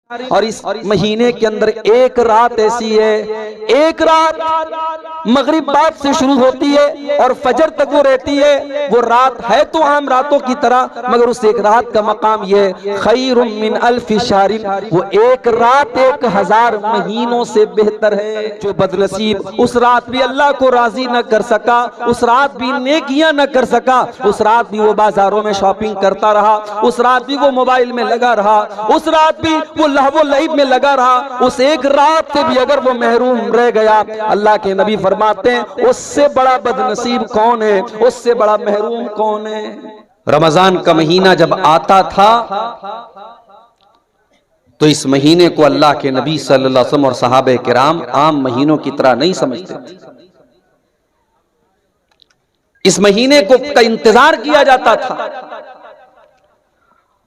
और इस महीने के अंदर एक रात ऐसी है, एक रात मगरिब बाद से शुरू होती है और फजर तक वो रहती है। वो रात है तो आम रातों की तरह, मगर उस एक रात का मकाम ये खैरुम मिन अल्फि शहरिन, वो एक रात 1000 महीनों से बेहतर है। जो बदनसीब उस रात भी अल्लाह को राजी न कर सका, उस रात भी नेकियां न कर सका, उस रात भी वो बाजारों में शॉपिंग करता रहा, उस रात भी वो मोबाइल में लगा रहा, उस रात भी वो लहवो लईब में लगा रहा, उस एक रात से भी अगर वो महरूम रह गया, अल्लाह के नबी फरमाते हैं उससे बड़ा बदनसीब कौन है, उससे बड़ा महरूम कौन है। रमजान का महीना जब आता था तो इस महीने को अल्लाह के नबी सल्लल्लाहु अलैहि वसल्लम और सहाबे किराम आम महीनों की तरह नहीं समझते थे। इस महीने को का इंतजार किया जाता था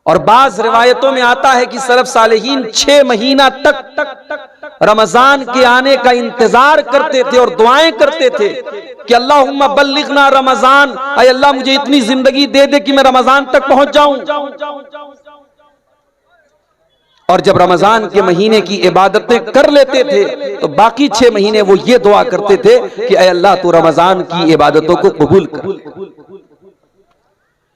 और बाज रिवायतों में आता है कि सलफ सालेहीन 6 महीना तक रमजान के आने का इंतजार करते थे और दुआएं करते थे कि अल्लाहुम्मा बल्लिगना रमजान, ऐ अल्लाह मुझे इतनी जिंदगी दे दे कि मैं रमजान तक पहुंच जाऊं। और जब रमजान के महीने की इबादतें कर लेते थे तो बाकी 6 महीने वो ये दुआ करते थे कि ऐ अल्लाह तू रमजान की इबादतों को कबूल कर।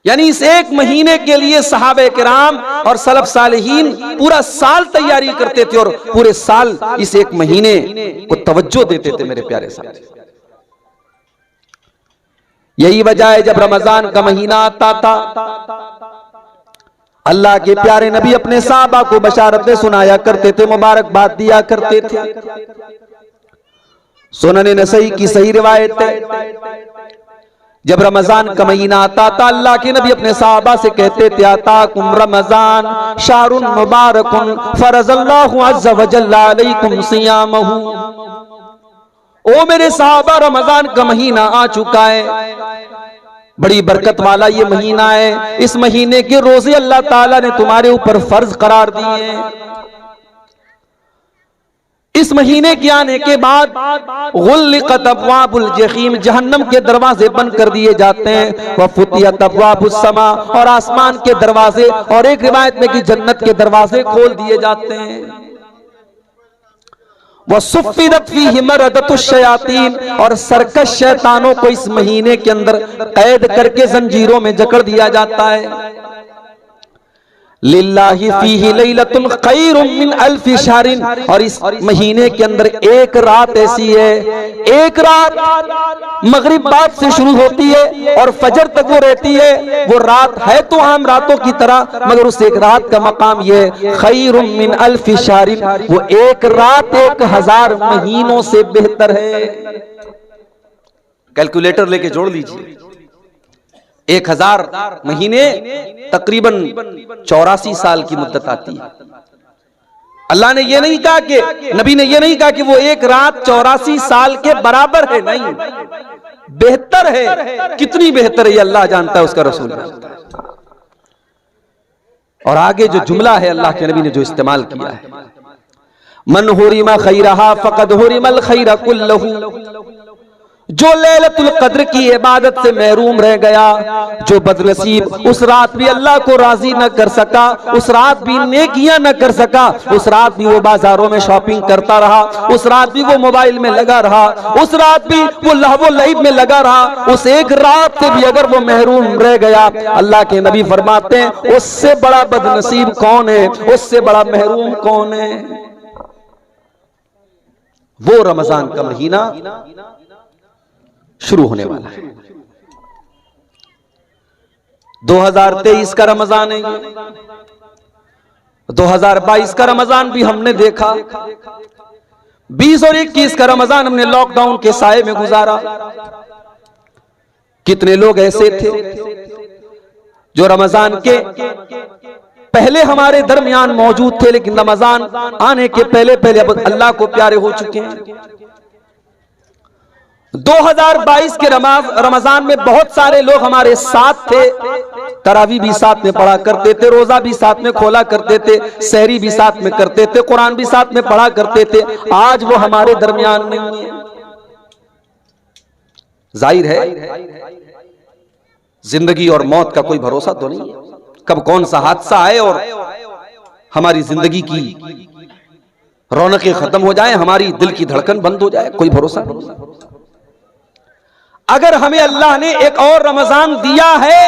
यानी इस एक महीने के लिए सहाबे किराम और सलफ सालेहीन पूरा साल तैयारी करते थे और पूरे साल इस एक महीने को तवज्जो देते थे। मेरे प्यारे साथी, यही वजह है जब रमजान का महीना आता था अल्लाह के प्यारे नबी अपने साहबा को बशारतें सुनाया करते थे, मुबारकबाद दिया करते थे। सुनन नसई की सही रिवायत है, जब रमजान का महीना आता था अल्लाह के नबी अपने साहबा से कहते थे आताकुम रमजान शारुन मुबारकुन फरज़ल्लाहु अज़्ज़ा व जल्ला अलैकुम सियामहु। ओ मेरे साहबा, रमजान का महीना आ चुका है, बड़ी बरकत वाला ये महीना है। इस महीने के रोजे अल्लाह ताला ने तुम्हारे ऊपर फर्ज करार दिए हैं। इस महीने के आने के बाद गुल्लिक़त अब्वाबुल जहीम, जहन्नम के दरवाजे बंद कर दिए जाते हैं। व फुतियत अब्वाबुस समा, और आसमान के दरवाजे, और एक रिवायत में कि जन्नत के दरवाजे खोल दिए जाते हैं। व सुफ़्फ़िदत फ़ीहि मरदतुश शयातीन, और सरकश शैतानों को इस महीने के अंदर कैद करके जंजीरों में जकड़ दिया जाता है। लिल्लाहि फीहि लैलतुन खैरुम मिन अल्फि शहरिन, और इस महीने के अंदर एक रात ऐसी है, एक रात मगरिब बाद से शुरू होती है और फजर तक वो रहती है। वो रात है तो आम रातों की तरह, मगर उस एक रात का मकाम ये खैरुम मिन अल्फि शहरिन, वो एक रात 1000 महीनों से बेहतर है। कैलकुलेटर लेके जोड़ लीजिए, 1000 महीने तकरीबन 84 साल की मुद्दत आती है। अल्लाह ने यह नहीं कहा कि, नबी ने यह नहीं कहा कि वो एक रात 84 साल के बराबर है, नहीं, बेहतर है। कितनी बेहतर है ये अल्लाह जानता है, उसका रसूल जानता है। और आगे जो जुमला है अल्लाह के नबी ने जो इस्तेमाल किया है, मन हुरिमा खैरहा फक़द हुरिमल खैर कुल्लहु, जो लैलतुल कद्र की इबादत से महरूम रह गया, जो बदनसीब उस रात भी अल्लाह को राजी न कर सका, उस रात भी नेकियां न कर सका, उस रात भी वो बाजारों में शॉपिंग करता रहा, उस रात भी वो मोबाइल में लगा रहा, उस रात भी वो लहवो लईब में लगा रहा, उस एक रात से भी अगर वो महरूम रह गया, अल्लाह के नबी फरमाते हैं उससे बड़ा बदनसीब कौन है, उससे बड़ा महरूम कौन है। वो रमजान का महीना शुरू होने वाला है। 2023 का रमजान है, 2022 का रमजान भी हमने देखा, 20 और 21 का रमजान हमने लॉकडाउन के साए में गुजारा। कितने लोग ऐसे थे जो रमजान के पहले हमारे दरमियान मौजूद थे, लेकिन रमजान आने के पहले पहले अब अल्लाह को प्यारे हो चुके हैं। 2022 के रमजान में बहुत सारे लोग हमारे साथ थे, तरावी भी साथ में पढ़ा करते थे, रोजा भी साथ में खोला करते थे, सहरी भी साथ में करते थे, कुरान भी साथ में पढ़ा करते थे। आज वो हमारे दरमियान नहीं है। जाहिर है जिंदगी और मौत का कोई भरोसा तो नहीं है, कब कौन सा हादसा आए और हमारी जिंदगी की रौनकें खत्म हो जाए, हमारी दिल की धड़कन बंद हो जाए, कोई भरोसा नहीं। अगर हमें अल्लाह ने एक और रमजान दिया है,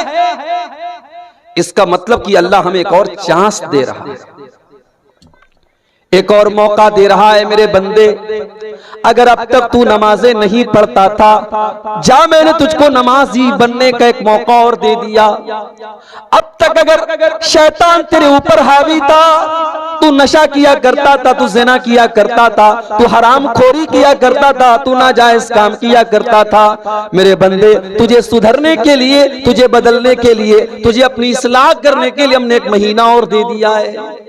इसका मतलब कि अल्लाह हमें एक और चांस दे रहा है, एक और मौका दे रहा है। मेरे बंदे, अगर अब तक तू नमाजें नहीं पढ़ता था, जा मैंने तुझको नमाजी बनने का एक मौका और दे दिया। अब तक अगर शैतान तेरे ऊपर हावी था, तू नशा किया करता था, तू ज़िना किया करता था, तू हराम खोरी किया करता था, तू नाजायज काम किया करता था, मेरे बंदे तुझे सुधरने के लिए, तुझे बदलने के लिए, तुझे अपनी इस्लाह करने के लिए हमने एक महीना और दे दिया है।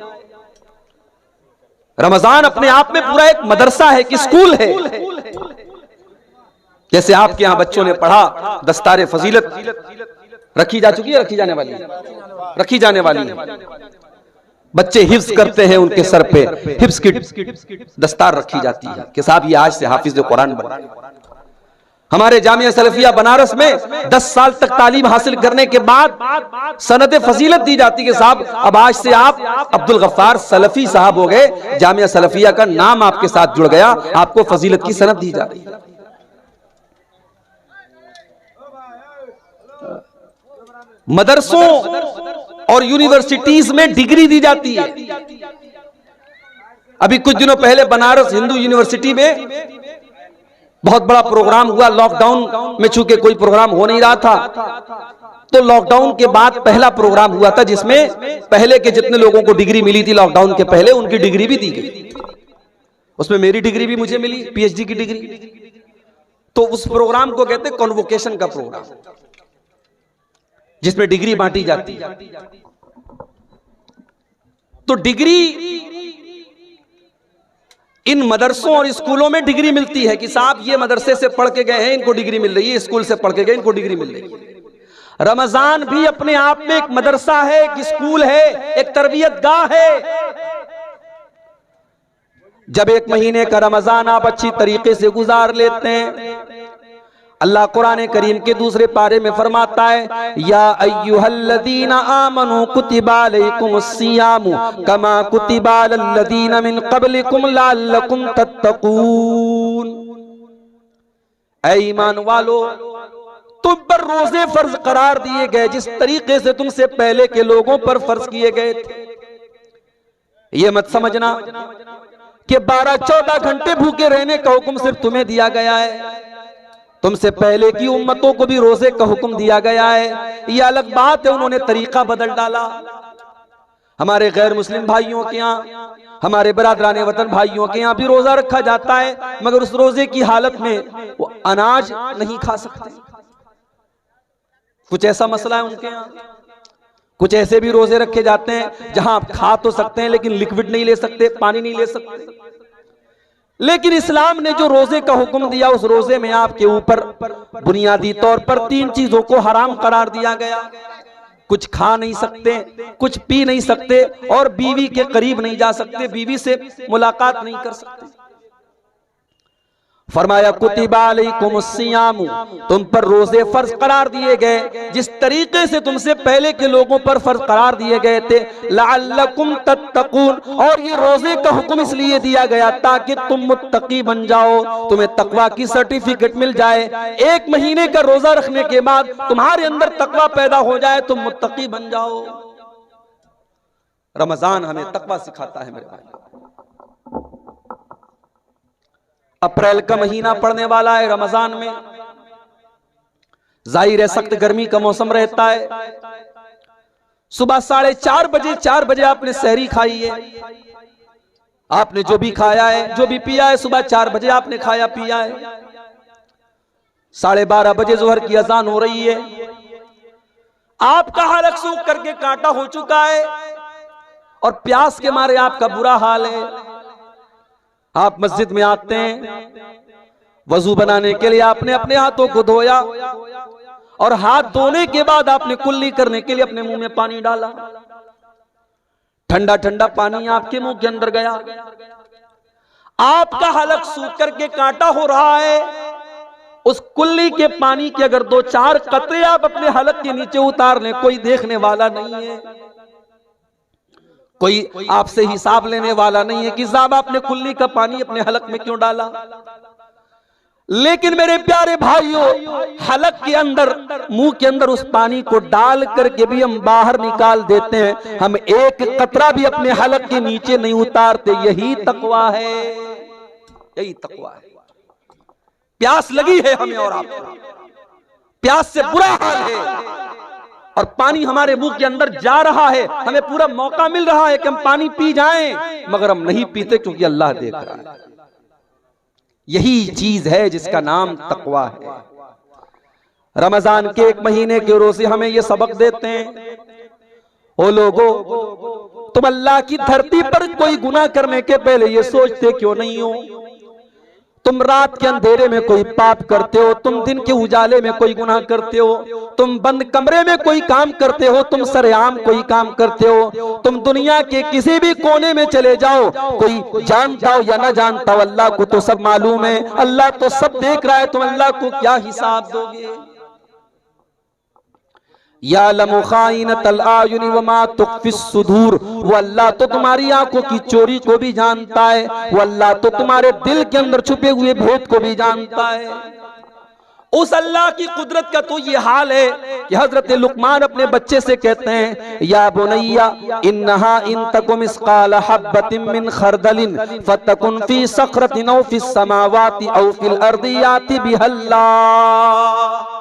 रमजान अपने आप में पूरा एक मदरसा है कि स्कूल है। जैसे आपके यहां बच्चों ने पढ़ा, दस्तारे फजीलत रखी जा चुकी है, रखी जाने वाली है। बच्चे हिफ्ज करते हैं, उनके सर पे हिफ्ज की दस्तार रखी जाती है कि साहब ये आज से हाफिज कुरान बने। हमारे जामिया सलफिया बनारस में 10 साल तक तालीम हासिल करने के बाद सनद फजीलत दी जाती है, साहब अब आज से आप अब्दुल गफ्फार सलफी साहब हो गए, जामिया सलफिया का नाम आपके साथ जुड़ गया, आपको फजीलत की सनद दी जा रही है। मदरसों और यूनिवर्सिटीज में डिग्री दी जाती है। अभी कुछ दिनों पहले बनारस हिंदू यूनिवर्सिटी में बहुत बड़ा प्रोग्राम हुआ। लॉकडाउन में चूंकि कोई प्रोग्राम हो नहीं रहा था, तो लॉकडाउन के बाद पहला प्रोग्राम हुआ था जिसमें पहले के जितने लोगों को डिग्री मिली थी लॉकडाउन के पहले, उनकी डिग्री भी दी गई। उसमें मेरी डिग्री भी मुझे मिली, पीएचडी की डिग्री। तो उस प्रोग्राम को कहते हैं कॉन्वोकेशन का प्रोग्राम, जिसमें डिग्री बांटी जाती है। तो डिग्री इन मदरसों और स्कूलों में डिग्री मिलती है कि साहब ये मदरसे से पढ़ के गए हैं, इनको डिग्री मिल रही है, स्कूल से पढ़ के गए, इनको डिग्री मिल रही है। रमजान भी अपने आप में एक मदरसा है, एक स्कूल है, एक तरबियत गाह है। जब एक महीने का रमजान आप अच्छी तरीके से गुजार लेते हैं, अल्लाह कुरान करीम के दूसरे पारे में फरमाता है, या अय्युहल्लज़ीना आमनू कुतिबा अलैकुमुस्सियामु कमा कुतिबा अलल्लज़ीना मिन क़ब्लिकुम लअल्लकुम तत्तक़ून। ऐ ईमान वालो, तुम पर रोजे फर्ज करार दिए गए जिस तरीके से तुमसे पहले के लोगों पर फर्ज किए गए थे। ये मत समझना कि 12-14 घंटे भूखे रहने का हुक्म सिर्फ तुम्हें दिया गया है, तुमसे पहले की उम्मतों को भी रोजे का हुक्म दिया गया है। यह अलग बात है, उन्होंने तरीका बदल डाला। हमारे गैर मुस्लिम भाइयों के यहाँ, हमारे बरादराने वतन भाइयों के यहाँ भी रोजा रखा जाता है, मगर उस रोजे की हालत में वो अनाज नहीं खा सकते। कुछ ऐसा मसला है उनके यहाँ। कुछ ऐसे भी रोजे रखे जाते हैं जहां आप खा तो सकते हैं लेकिन लिक्विड नहीं ले सकते, पानी नहीं ले सकते। लेकिन इस्लाम ने जो रोजे का हुक्म दिया, उस रोजे में आपके ऊपर बुनियादी तौर पर 3 चीजों को हराम करार दिया गया। कुछ खा नहीं सकते, कुछ पी नहीं सकते, और बीवी के करीब नहीं जा सकते, बीवी से मुलाकात नहीं कर सकते। फरमाया कुतिबा अलैकुमुस्सियामु, तुम पर रोजे फर्ज करार दिए गए जिस तरीके से तुमसे पहले के लोगों पर फर्ज करार दिए गए थे, लअल्लकुम तत्तकून। और ये रोजे का हुक्म इसलिए दिया गया ताकि तुम मुत्तकी बन जाओ, तुम्हें तकवा की सर्टिफिकेट मिल जाए। 1 महीने का रोजा रखने के बाद तुम्हारे अंदर तकवा पैदा हो जाए, तुम मुत्तकी बन जाओ। रमजान हमें तकवा सिखाता है मेरे भाई। अप्रैल का महीना पड़ने वाला है, रमजान में जाहिर है सख्त गर्मी का मौसम रहता है। सुबह 4:30 बजे 4 बजे आपने सहरी खाई है, आपने जो भी खाया है, जो भी पिया है, सुबह 4 बजे आपने खाया पिया है। 12:30 बजे जोहर की अजान हो रही है, आपका हलक सूख करके कांटा हो चुका है और प्यास के मारे आपका बुरा हाल है। आप मस्जिद में आते हैं, वजू बनाने के लिए आपने अपने हाथों को धोया और हाथ धोने के बाद आपने कुल्ली करने के लिए अपने मुंह में पानी डाला। ठंडा ठंडा पानी आपके मुंह के अंदर गया, आपका हलक सूख करके कांटा हो रहा है। उस कुल्ली के पानी के अगर 2-4 कतरे आप अपने हलक के नीचे उतार लें, कोई देखने वाला नहीं है, कोई आपसे हिसाब लेने वाला नहीं है कि साहब आपने कुल्ली का पानी अपने हलक में क्यों डाला। लेकिन मेरे प्यारे भाइयों, हलक के अंदर, मुंह के अंदर उस पानी को डाल करके भी हम बाहर निकाल देते हैं, हम एक कतरा भी अपने हलक के नीचे नहीं उतारते। यही तकवा है, यही तकवा है। प्यास लगी है हमें और आपको, प्यास से बुरा हाल है, और पानी हमारे मुंह के अंदर जा रहा है, हमें पूरा मौका मिल रहा है कि हम पानी पी जाएं, मगर हम नहीं पीते क्योंकि अल्लाह देख रहा है। यही चीज है जिसका नाम तकवा है। रमजान के एक महीने के रोजे हमें यह सबक देते हैं, ओ लोगों, तुम अल्लाह की धरती पर कोई गुनाह करने के पहले ये सोचते क्यों नहीं हो? तुम रात के अंधेरे में कोई पाप करते हो, तुम दिन के उजाले में कोई गुनाह करते हो, तुम बंद कमरे में कोई काम करते हो, तुम सरेआम कोई काम करते हो, तुम दुनिया के किसी भी कोने में चले जाओ, कोई जानता हो या ना जानता हो, अल्लाह को तो सब मालूम है, अल्लाह तो सब देख रहा है, तुम अल्लाह को क्या हिसाब दोगे? यालमु खाइनतल आयुनि वमा तुख्फिस सुदूर, वो अल्लाह तो तुम्हारी आंखों की चोरी को भी जानता है, वो अल्लाह तो तुम्हारे दिल के अंदर छुपे हुए भेद को भी जानता है। उस अल्लाह की कुदरत का तो ये हाल है कि हजरत लुकमान अपने बच्चे से कहते हैं, या बुनैया इन्नहा इन तकुम मिस्काल हब्बतिन मिन खरदलिन फतकुन फी सखरतिन औ फिस समावाति औ फिल अर्दि याति बिहल्लाह।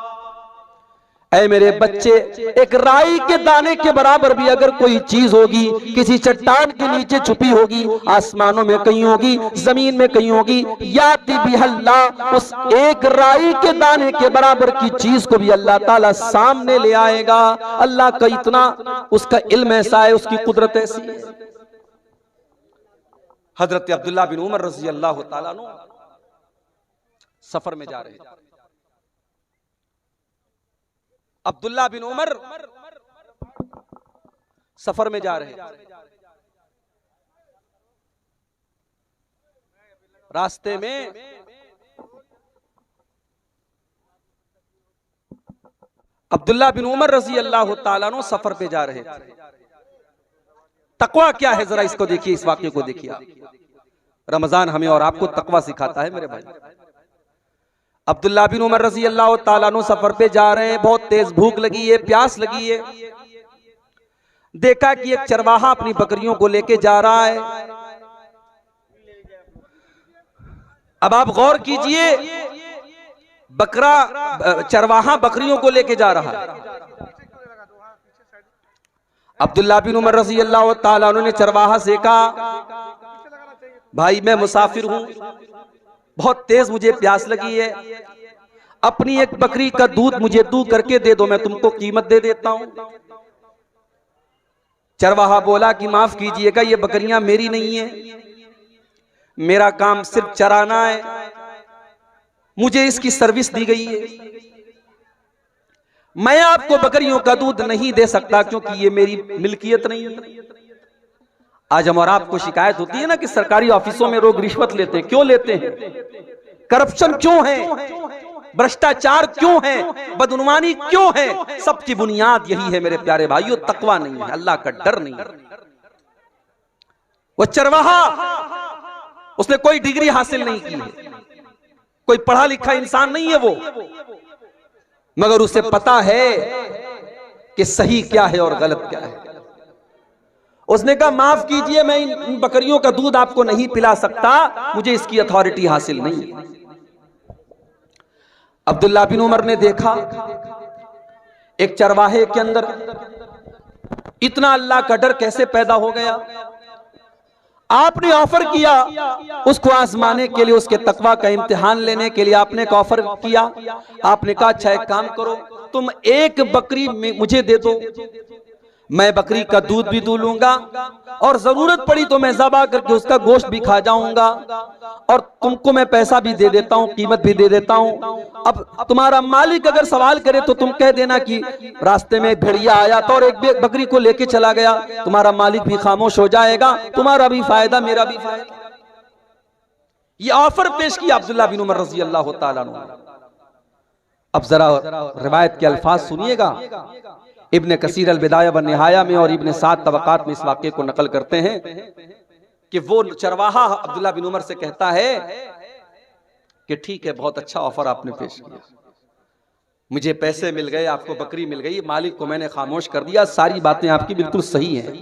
ऐ मेरे बच्चे, एक राई के दाने के बराबर भी अगर कोई चीज होगी, किसी चट्टान के नीचे छुपी होगी, आसमानों में कहीं होगी, जमीन में कहीं होगी, याति बिहल्लाह, उस एक राई के दाने के बराबर की चीज को भी अल्लाह ताला सामने ले आएगा। अल्लाह का इतना, उसका इल्म ऐसा है, उसकी कुदरत ऐसी है। हजरत अब्दुल्लाह बिन उमर रज़ी अल्लाह ताला अन्हु सफर में जा रहे थे। अब्दुल्ला बिन उमर सफर में जा रहे, रास्ते में अब्दुल्ला बिन उमर रजी अल्लाह ताला अन्हु सफर पे जा रहे थे। तकवा क्या है जरा इसको देखिए, इस वाक्य को देखिए। रमजान हमें और आपको तकवा सिखाता है मेरे भाई। अब्दुल्ला बिन उमर रजी अल्लाह ताला अन्हु सफर पे जा रहे हैं, बहुत तेज भूख लगी है, प्यास लगी है। देखा कि एक चरवाहा अपनी बकरियों को लेके जा रहा है। अब आप गौर कीजिए, चरवाहा बकरियों को लेके जा रहा है। अब्दुल्ला बिन उमर रजी अल्लाह ताला अन्हु ने चरवाहा से कहा, भाई मैं मुसाफिर हूं, बहुत तेज मुझे प्यास लगी है, अपनी एक बकरी का दूध मुझे दू करके दे दो, मैं तुमको कीमत दे देता हूं। चरवाहा बोला कि माफ कीजिएगा, ये बकरियां मेरी नहीं है, मेरा काम सिर्फ चराना है, मुझे इसकी सर्विस दी गई है, मैं आपको बकरियों का दूध नहीं दे सकता क्योंकि ये मेरी मिल्कियत नहीं है। आज हम और आपको शिकायत होती है ना कि सरकारी ऑफिसों में लोग रिश्वत लेते हैं। क्यों लेते हैं? करप्शन क्यों है? भ्रष्टाचार क्यों है? बदनुमानी क्यों है? सबकी बुनियाद यही है मेरे प्यारे भाइयों, तकवा नहीं है, अल्लाह का डर नहीं है। वो चरवाहा, उसने कोई डिग्री हासिल नहीं की है, कोई पढ़ा लिखा इंसान नहीं है वो, मगर उसे पता है कि सही क्या है और गलत क्या है। उसने कहा माफ कीजिए, मैं इन बकरियों का दूध आपको नहीं पिला सकता, मुझे इसकी अथॉरिटी हासिल नहीं है। अब्दुल्ला बिन उमर ने देखा एक चरवाहे के अंदर इतना अल्लाह का डर कैसे पैदा हो गया। आपने ऑफर किया उसको आजमाने के लिए, उसके तकवा का इम्तिहान लेने के लिए आपने एक ऑफर किया। आपने कहा अच्छा एक काम करो, तुम एक बकरी मुझे दे दो, मैं बकरी का दूध भी दूध लूंगा और जरूरत पड़ी तो मैं ज़बा करके उसका गोश्त भी खा जाऊंगा, और तुमको मैं पैसा भी दे देता हूं, कीमत भी दे देता हूं। अब तुम्हारा मालिक अगर सवाल करे तो तुम कह देना कि रास्ते में एक भेड़िया आया था और एक बकरी को लेके चला गया, तुम्हारा मालिक भी खामोश हो जाएगा, तुम्हारा भी फायदा मेरा भी फायदा। ये ऑफर पेश किया अब्दुल्ला बिन उमर रजी अल्लाह ताला अन्हु। अब जरा रिवायत के अल्फाज सुनिएगा। इब्न कसीर अल बिदाया व निहाया में और इब्न साद तबकात में इस वाक़े को नकल करते हैं कि वो चरवाहा अब्दुल्ला बिन उमर से कहता है कि ठीक है, बहुत अच्छा ऑफर आपने पेश किया, मुझे पैसे मिल गए, आपको बकरी मिल गई, मालिक को मैंने खामोश कर दिया, सारी बातें आपकी बिल्कुल सही हैं,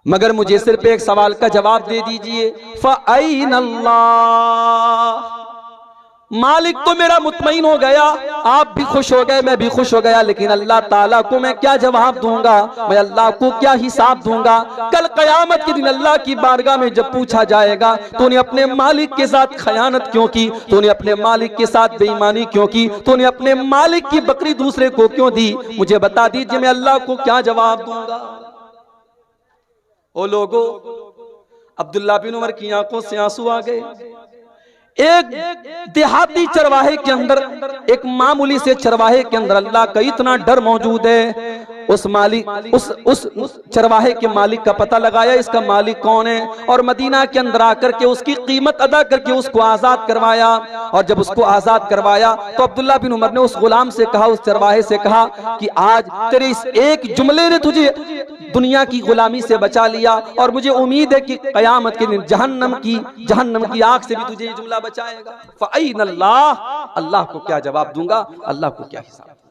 मगर मुझे सिर्फ एक सवाल का जवाब दे दीजिए, फ़अैन अल्लाह। मालिक तो मेरा मुतमईन हो गया, आप भी खुश हो गए, मैं भी खुश हो गया, लेकिन अल्लाह ताला को मैं क्या जवाब दूंगा, मैं अल्लाह को क्या हिसाब दूंगा? कल कयामत के दिन अल्लाह की बारगाह में जब पूछा जाएगा तूने अपने मालिक के साथ खयानत क्यों की, तूने अपने मालिक के साथ बेईमानी क्यों की, तूने अपने मालिक की बकरी दूसरे को क्यों दी, मुझे बता दीजिए, मैं अल्लाह को क्या जवाब दूंगा? ओ लोगों, अब्दुल्ला बिन उमर की आंखों से आंसू आ गए। एक देहाती चरवाहे के अंदर, एक मामूली से चरवाहे के अंदर अल्लाह का इतना डर मौजूद है। उस मालिक उस चरवाहे के मालिक का पता लगाया, इसका मालिक कौन है, और मदीना के अंदर आकर के उसकी कीमत अदा करके उसको आजाद करवाया। और जब उसको आजाद करवाया तो अब्दुल्ला बिन उमर ने उस गुलाम से कहा, उस चरवाहे से कहा कि आज तेरे इस एक जुमले ने तुझे दुनिया की गुलामी से बचा लिया, और मुझे उम्मीद है कि कयामत के दिन जहन्नम की आग से भी तुझे ये जुमला बचाएगा। फ़अैन अल्लाह, अल्लाह को क्या जवाब दूंगा, अल्लाह को क्या हिसाब।